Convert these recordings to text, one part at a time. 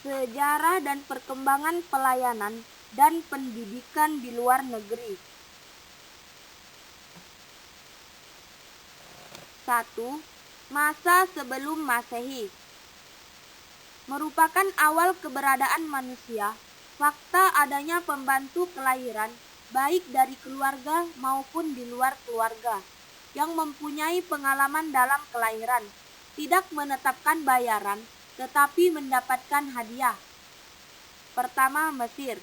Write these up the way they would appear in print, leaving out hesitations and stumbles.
Sejarah dan perkembangan pelayanan dan pendidikan di luar negeri. 1. Masa sebelum Masehi merupakan awal keberadaan manusia. Fakta adanya pembantu kelahiran, baik dari keluarga maupun di luar keluarga, yang mempunyai pengalaman dalam kelahiran, tidak menetapkan bayaran, tetapi mendapatkan hadiah. Pertama, Mesir.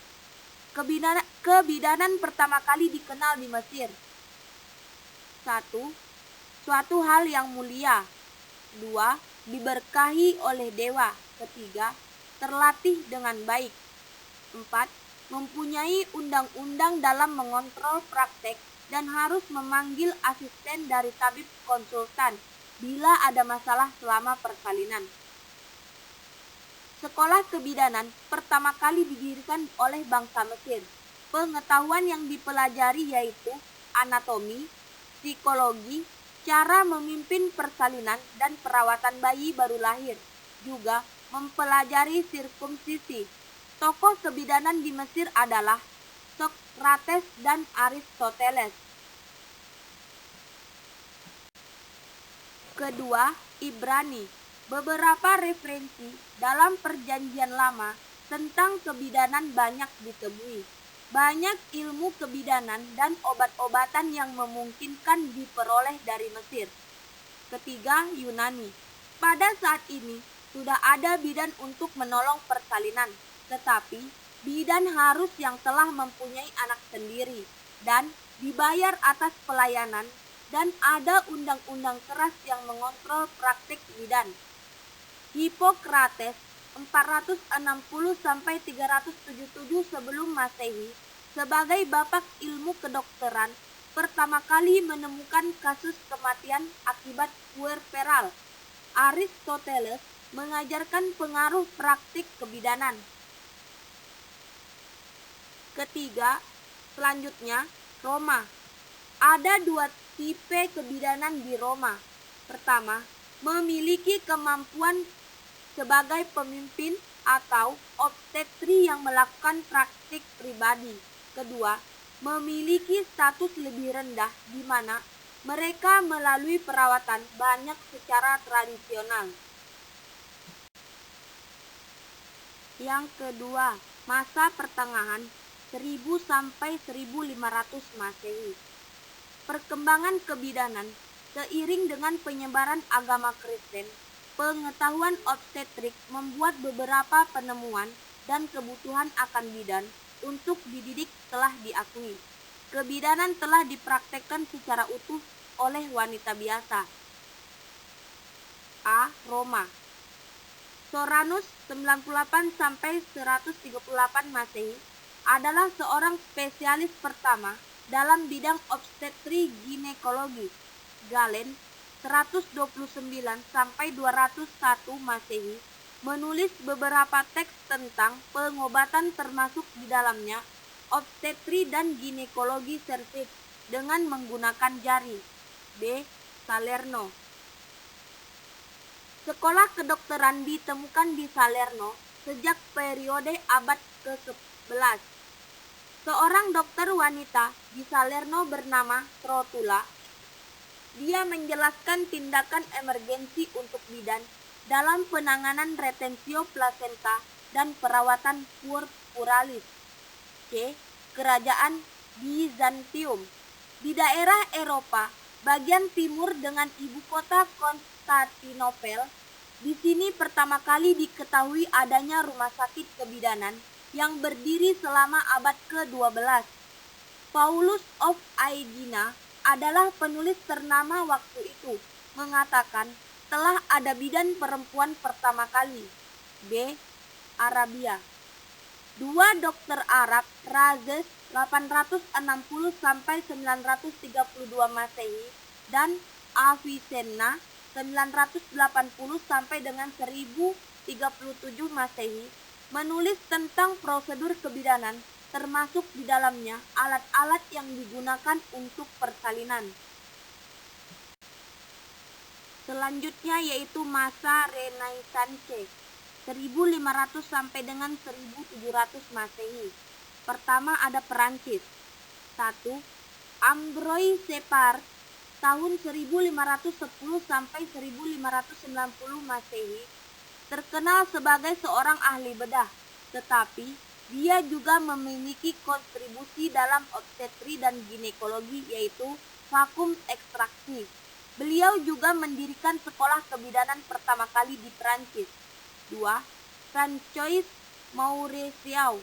Kebidanan pertama kali dikenal di Mesir. 1. Suatu hal yang mulia. 2. Diberkahi oleh dewa. 3. Terlatih dengan baik. 4. Mempunyai undang-undang dalam mengontrol praktek dan harus memanggil asisten dari tabib konsultan bila ada masalah selama persalinan. Sekolah kebidanan pertama kali didirikan oleh bangsa Mesir. Pengetahuan yang dipelajari yaitu anatomi, psikologi, cara memimpin persalinan dan perawatan bayi baru lahir. Juga mempelajari sirkumsisi. Tokoh kebidanan di Mesir adalah Sokrates dan Aristoteles. Kedua, Ibrani. Beberapa referensi dalam Perjanjian Lama tentang kebidanan banyak ditemui. Banyak ilmu kebidanan dan obat-obatan yang memungkinkan diperoleh dari Mesir. Ketiga, Yunani. Pada saat ini sudah ada bidan untuk menolong persalinan, tetapi bidan harus yang telah mempunyai anak sendiri dan dibayar atas pelayanan, dan ada undang-undang keras yang mengontrol praktik bidan. Hippocrates 460-377 sebelum Masehi sebagai bapak ilmu kedokteran pertama kali menemukan kasus kematian akibat puerperal. Aristoteles mengajarkan pengaruh praktik kebidanan. Ketiga, selanjutnya Roma. Ada dua tipe kebidanan di Roma. Pertama, memiliki kemampuan sebagai pemimpin atau obstetri yang melakukan praktik pribadi. Kedua, memiliki status lebih rendah di mana mereka melalui perawatan banyak secara tradisional. Yang kedua, masa pertengahan 1000 sampai 1500 Masehi. Perkembangan kebidanan seiring dengan penyebaran agama Kristen, pengetahuan obstetrik membuat beberapa penemuan dan kebutuhan akan bidan untuk dididik telah diakui. Kebidanan telah dipraktekkan secara utuh oleh wanita biasa. A. Roma. Soranus 98 sampai 138 Masehi adalah seorang spesialis pertama dalam bidang obstetri ginekologi. Galen 129 sampai 201 Masehi menulis beberapa teks tentang pengobatan termasuk di dalamnya obstetri dan ginekologi serviks dengan menggunakan jari. B. Salerno. Sekolah kedokteran ditemukan di Salerno sejak periode abad ke-11. Seorang dokter wanita di Salerno bernama Trotula. Dia menjelaskan tindakan emergensi untuk bidan dalam penanganan retensio plasenta dan perawatan puerperalis. C. Kerajaan Bizantium. Di daerah Eropa bagian timur dengan ibu kota Konstantinopel, di sini pertama kali diketahui adanya rumah sakit kebidanan yang berdiri selama abad ke-12. Paulus of Aegina adalah penulis ternama waktu itu, mengatakan telah ada bidan perempuan pertama kali. B. Arabia. Dua dokter Arab, Rhazes 860 sampai 932 Masehi dan Avicenna 980 sampai dengan 1037 Masehi menulis tentang prosedur kebidanan, termasuk di dalamnya alat-alat yang digunakan untuk persalinan. Selanjutnya yaitu masa Renaissance 1500 sampai dengan 1700 Masehi. Pertama ada Perancis. 1. Ambroise Paré tahun 1510 sampai 1590 Masehi terkenal sebagai seorang ahli bedah, tetapi dia juga memiliki kontribusi dalam obstetri dan ginekologi yaitu vakum ekstraksi. Beliau juga mendirikan sekolah kebidanan pertama kali di Prancis. 2. François Mouressiau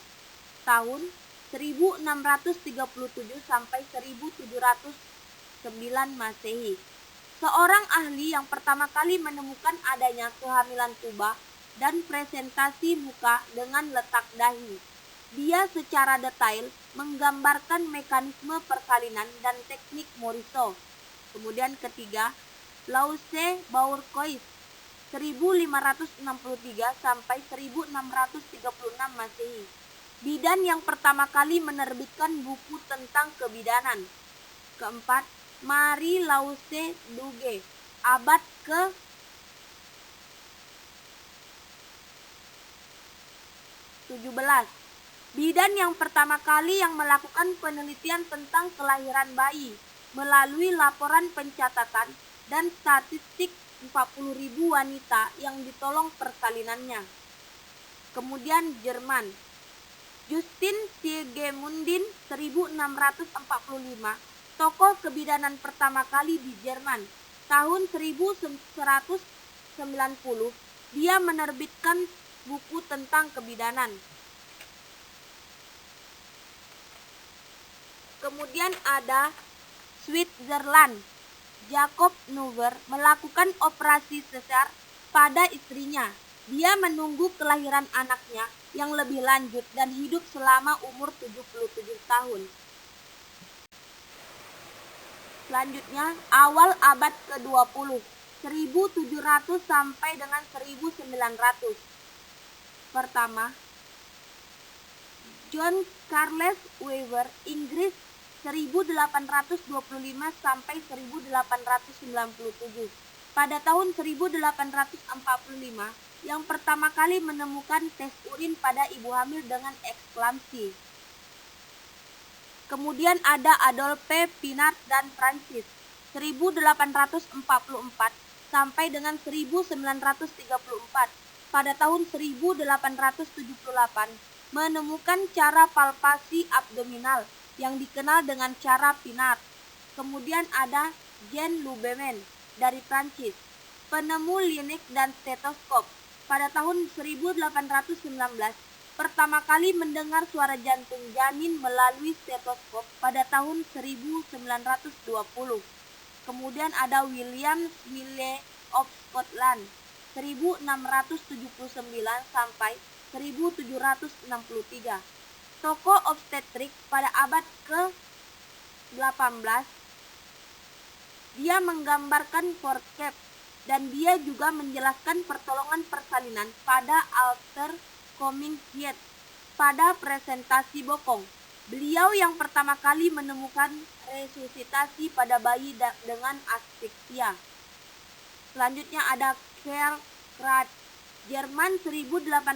tahun 1637 sampai 1709 Masehi. Seorang ahli yang pertama kali menemukan adanya kehamilan tuba dan presentasi muka dengan letak dahi. Dia secara detail menggambarkan mekanisme persalinan dan teknik Morisot. Kemudian ketiga, Lause Bourgeois 1563 sampai 1636 Masehi. Bidan yang pertama kali menerbitkan buku tentang kebidanan. Keempat, Marie Lause Duguay abad ke 17. Bidan yang pertama kali yang melakukan penelitian tentang kelahiran bayi melalui laporan pencatatan dan statistik 40.000 wanita yang ditolong persalinannya. Kemudian Jerman. Justin Sigemundin 1645, tokoh kebidanan pertama kali di Jerman. Tahun 1190, dia menerbitkan buku tentang kebidanan. Kemudian ada Switzerland. Jacob Nuber melakukan operasi sesar pada istrinya. Dia menunggu kelahiran anaknya yang lebih lanjut dan hidup selama umur 77 tahun. Selanjutnya, awal abad ke-20, 1700 sampai dengan 1900. Pertama, John Charles Weaver, Inggris 1825 sampai 1897. Pada tahun 1845, yang pertama kali menemukan tes urin pada ibu hamil dengan eklamsi. Kemudian ada Adolphe Pinard dan Francis 1844 sampai dengan 1934. Pada tahun 1878 menemukan cara palpasi abdominal yang dikenal dengan cara Pinard. Kemudian ada Jean Lubemen dari Prancis, penemu linek dan stetoskop. Pada tahun 1819, pertama kali mendengar suara jantung janin melalui stetoskop pada tahun 1920. Kemudian ada William Smiley of Scotland, 1679 sampai 1763. Tokoh obstetrik pada abad ke-18. Dia menggambarkan forceps dan dia juga menjelaskan pertolongan persalinan pada alter coming head pada presentasi bokong. Beliau yang pertama kali menemukan resusitasi pada bayi dengan asfiksia. Selanjutnya ada Karl Rath, Jerman 1819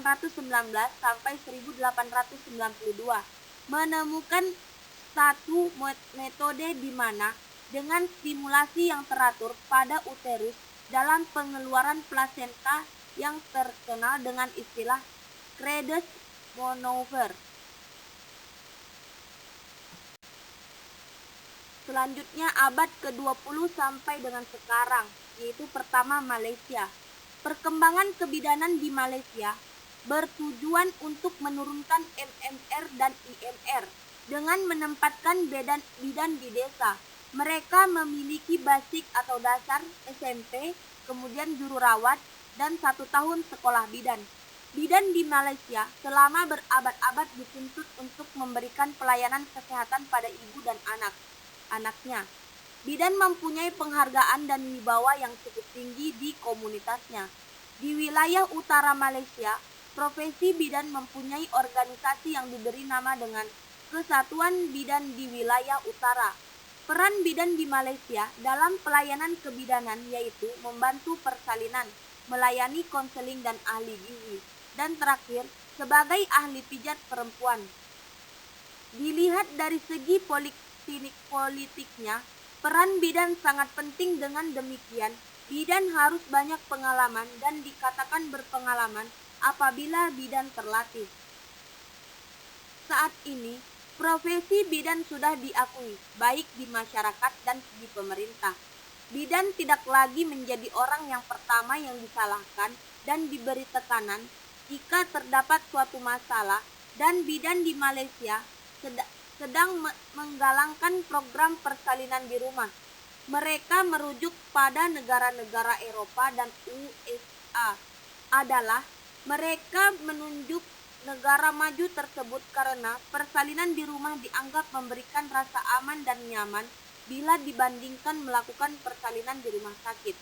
sampai 1892, menemukan satu metode di mana dengan stimulasi yang teratur pada uterus dalam pengeluaran plasenta yang terkenal dengan istilah Credus maneuver. Selanjutnya abad ke-20 sampai dengan sekarang, yaitu pertama Malaysia. Perkembangan kebidanan di Malaysia bertujuan untuk menurunkan MMR dan IMR dengan menempatkan bidan di desa. Mereka memiliki basic atau dasar SMP, kemudian juru rawat, dan 1 tahun sekolah bidan. Bidan di Malaysia selama berabad-abad dituntut untuk memberikan pelayanan kesehatan pada ibu dan anaknya. Bidan mempunyai penghargaan dan wibawa yang cukup tinggi di komunitasnya. Di wilayah utara Malaysia, profesi bidan mempunyai organisasi yang diberi nama dengan Kesatuan Bidan di Wilayah Utara. Peran bidan di Malaysia dalam pelayanan kebidanan yaitu membantu persalinan, melayani konseling dan ahli gizi. dan terakhir sebagai ahli pijat perempuan. Dilihat dari segi politiknya, peran bidan sangat penting. Dengan demikian, bidan harus banyak pengalaman dan dikatakan berpengalaman apabila bidan terlatih. Saat ini, profesi bidan sudah diakui baik di masyarakat dan di pemerintah. Bidan tidak lagi menjadi orang yang pertama yang disalahkan dan diberi tekanan jika terdapat suatu masalah, dan bidan di Malaysia sedang menggalangkan program persalinan di rumah. Mereka merujuk pada negara-negara Eropa dan USA. Mereka menunjuk negara maju tersebut karena persalinan di rumah dianggap memberikan rasa aman dan nyaman bila dibandingkan melakukan persalinan di rumah sakit.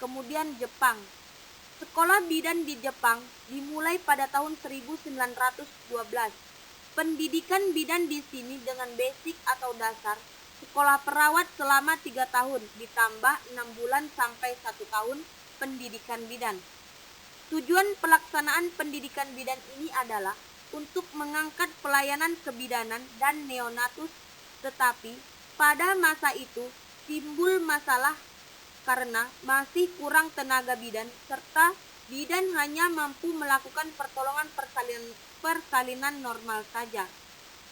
Kemudian Jepang. Sekolah bidan di Jepang dimulai pada tahun 1912. Pendidikan bidan di sini dengan basic atau dasar, sekolah perawat selama 3 tahun, ditambah 6 bulan sampai 1 tahun pendidikan bidan. Tujuan pelaksanaan pendidikan bidan ini adalah untuk mengangkat pelayanan kebidanan dan neonatus, tetapi pada masa itu timbul masalah karena masih kurang tenaga bidan, serta bidan hanya mampu melakukan pertolongan persalinan normal saja,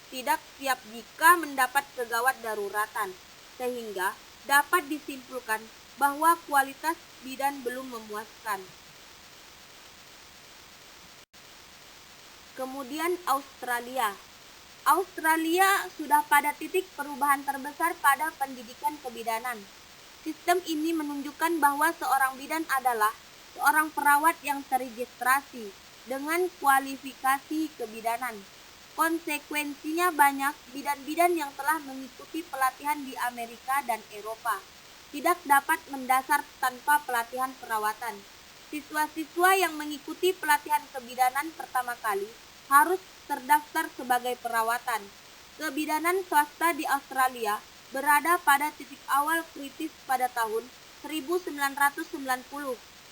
tidak siap jika mendapat kegawat daruratan, sehingga dapat disimpulkan bahwa kualitas bidan belum memuaskan. Kemudian Australia. Australia sudah pada titik perubahan terbesar pada pendidikan kebidanan. Sistem ini menunjukkan bahwa seorang bidan adalah seorang perawat yang teregistrasi dengan kualifikasi kebidanan. Konsekuensinya banyak bidan-bidan yang telah mengikuti pelatihan di Amerika dan Eropa tidak dapat mendasar tanpa pelatihan perawatan. Siswa-siswa yang mengikuti pelatihan kebidanan pertama kali harus terdaftar sebagai perawatan. Kebidanan swasta di Australia berada pada titik awal kritis pada tahun 1990,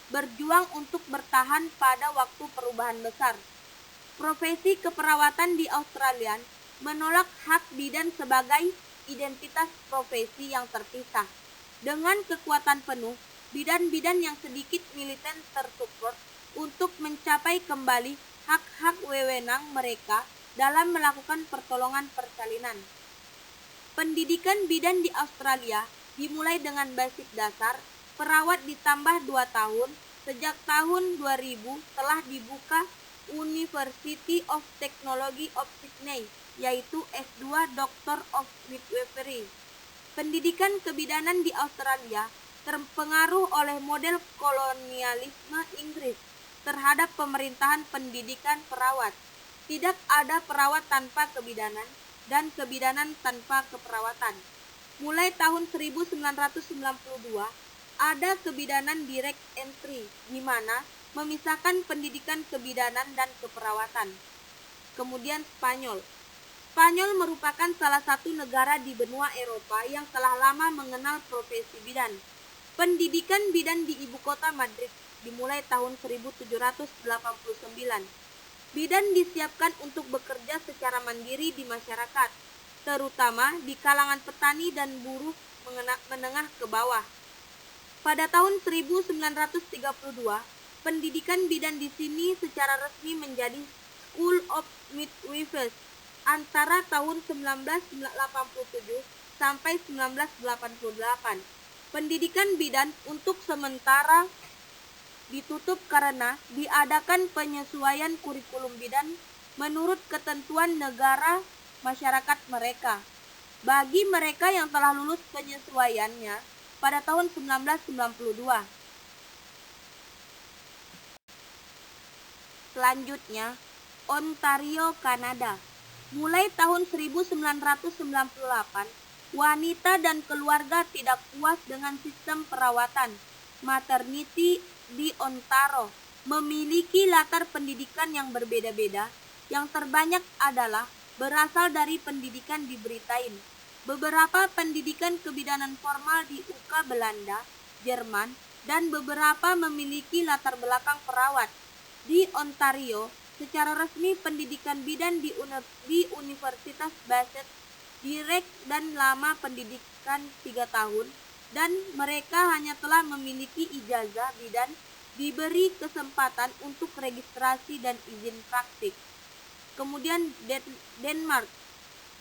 berjuang untuk bertahan pada waktu perubahan besar. Profesi keperawatan di Australia menolak hak bidan sebagai identitas profesi yang terpisah. Dengan kekuatan penuh, bidan-bidan yang sedikit militer tersupport untuk mencapai kembali hak-hak wewenang mereka dalam melakukan pertolongan persalinan. Pendidikan bidan di Australia dimulai dengan basic dasar, perawat ditambah 2 tahun. Sejak tahun 2000 telah dibuka University of Technology of Sydney, yaitu S2 Doctor of Midwifery. Pendidikan kebidanan di Australia terpengaruh oleh model kolonialisme Inggris terhadap pemerintahan pendidikan perawat. Tidak ada perawat tanpa kebidanan dan kebidanan tanpa keperawatan. Mulai tahun 1992, ada kebidanan direct entry, di mana memisahkan pendidikan kebidanan dan keperawatan. Kemudian Spanyol. Spanyol merupakan salah satu negara di benua Eropa yang telah lama mengenal profesi bidan. Pendidikan bidan di ibu kota Madrid dimulai tahun 1789. Bidan disiapkan untuk bekerja secara mandiri di masyarakat, terutama di kalangan petani dan buruh menengah ke bawah. Pada tahun 1932, pendidikan bidan di sini secara resmi menjadi School of Midwifery antara tahun 1987 sampai 1988. Pendidikan bidan untuk sementara ditutup karena diadakan penyesuaian kurikulum bidan menurut ketentuan negara masyarakat mereka. Bagi mereka yang telah lulus penyesuaiannya pada tahun 1992. Selanjutnya, Ontario, Kanada. Mulai tahun 1998, wanita dan keluarga tidak puas dengan sistem perawatan maternity di Ontario, memiliki latar pendidikan yang berbeda-beda. Yang terbanyak adalah berasal dari pendidikan di Britain. Beberapa pendidikan kebidanan formal di UK, Belanda, Jerman, dan beberapa memiliki latar belakang perawat. Di Ontario, secara resmi pendidikan bidan di Universitas Bassett direct dan lama pendidikan 3 tahun, dan mereka hanya telah memiliki ijazah bidan diberi kesempatan untuk registrasi dan izin praktik. Kemudian Denmark.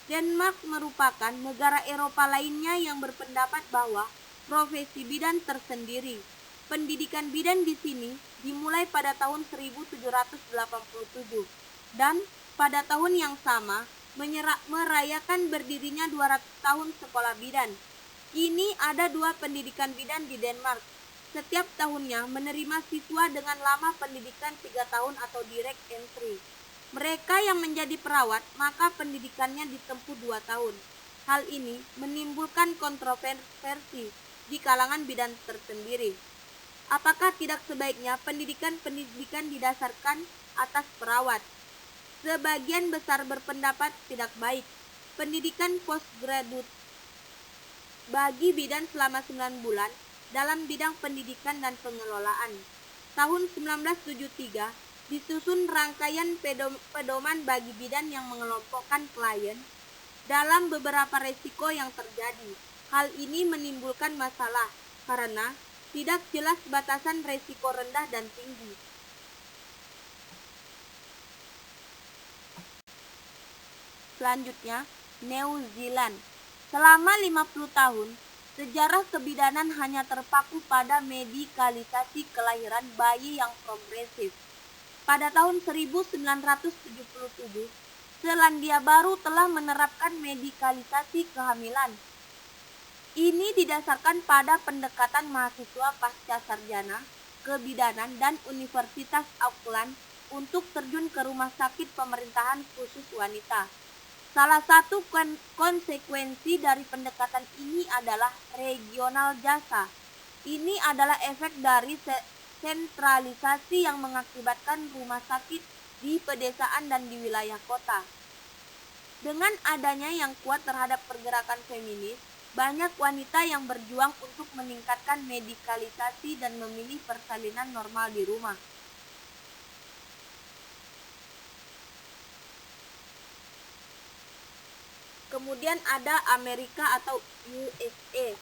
Denmark merupakan negara Eropa lainnya yang berpendapat bahwa profesi bidan tersendiri. Pendidikan bidan di sini dimulai pada tahun 1787 dan pada tahun yang sama merayakan berdirinya 200 tahun sekolah bidan. Kini ada 2 pendidikan bidan di Denmark. Setiap tahunnya menerima siswa dengan lama pendidikan 3 tahun atau direct entry. Mereka yang menjadi perawat, maka pendidikannya ditempuh 2 tahun. Hal ini menimbulkan kontroversi di kalangan bidan tersendiri. Apakah tidak sebaiknya pendidikan didasarkan atas perawat? Sebagian besar berpendapat tidak baik. Pendidikan postgraduate bagi bidan selama 9 bulan dalam bidang pendidikan dan pengelolaan. Tahun 1973 disusun rangkaian pedoman bagi bidan yang mengelompokkan klien dalam beberapa resiko yang terjadi. Hal ini menimbulkan masalah karena tidak jelas batasan resiko rendah dan tinggi. Selanjutnya, New Zealand. Selama 50 tahun, sejarah kebidanan hanya terpaku pada medikalisasi kelahiran bayi yang progresif. Pada tahun 1977, Selandia Baru telah menerapkan medikalisasi kehamilan. Ini didasarkan pada pendekatan mahasiswa pasca sarjana, kebidanan, dan Universitas Auckland untuk terjun ke rumah sakit pemerintahan khusus wanita. Salah satu konsekuensi dari pendekatan ini adalah regional jasa. Ini adalah efek dari sentralisasi yang mengakibatkan rumah sakit di pedesaan dan di wilayah kota. Dengan adanya yang kuat terhadap pergerakan feminis, banyak wanita yang berjuang untuk meningkatkan medikalisasi dan memilih persalinan normal di rumah. Kemudian ada Amerika atau USA.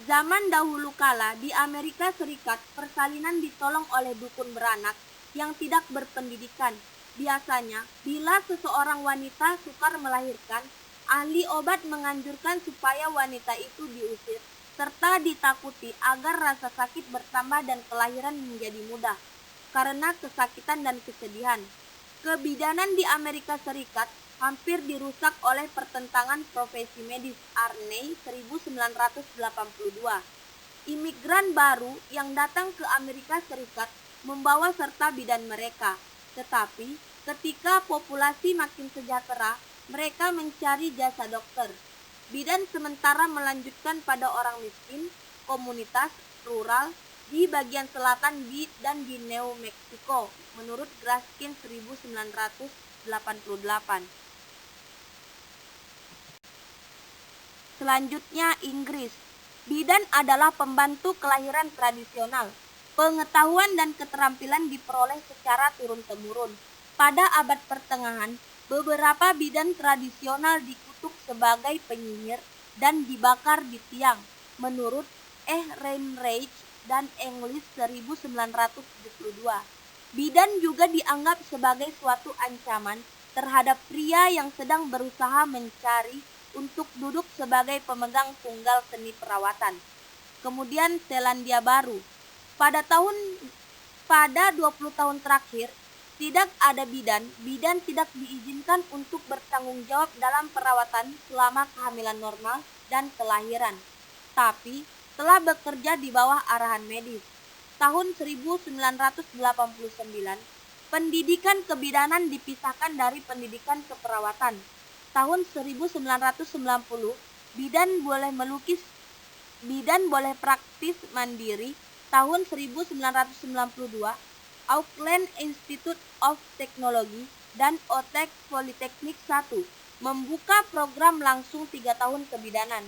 Zaman dahulu kala di Amerika Serikat, persalinan ditolong oleh dukun beranak yang tidak berpendidikan. Biasanya, bila seseorang wanita sukar melahirkan, ahli obat menganjurkan supaya wanita itu diusir, serta ditakuti agar rasa sakit bertambah dan kelahiran menjadi mudah, karena kesakitan dan kesedihan. Kebidanan di Amerika Serikat hampir dirusak oleh pertentangan profesi medis Arney 1982. Imigran baru yang datang ke Amerika Serikat membawa serta bidan mereka, tetapi ketika populasi makin sejahtera, mereka mencari jasa dokter. Bidan sementara melanjutkan pada orang miskin, komunitas, rural, di bagian selatan dan di New Mexico, menurut Graskin 1988. Selanjutnya Inggris. Bidan adalah pembantu kelahiran tradisional. Pengetahuan dan keterampilan diperoleh secara turun-temurun. Pada abad pertengahan, beberapa bidan tradisional dikutuk sebagai penyihir dan dibakar di tiang, menurut Reinreich dan English 1972. Bidan juga dianggap sebagai suatu ancaman terhadap pria yang sedang berusaha mencari untuk duduk sebagai pemegang tunggal seni perawatan. Kemudian Selandia Baru. Pada 20 tahun terakhir, tidak ada bidan tidak diizinkan untuk bertanggung jawab dalam perawatan selama kehamilan normal dan kelahiran, tapi telah bekerja di bawah arahan medis. Tahun 1989, pendidikan kebidanan dipisahkan dari pendidikan keperawatan. Tahun 1990, bidan boleh praktis mandiri. Tahun 1992, Auckland Institute of Technology dan Otago Polytechnic 1 membuka program langsung 3 tahun kebidanan.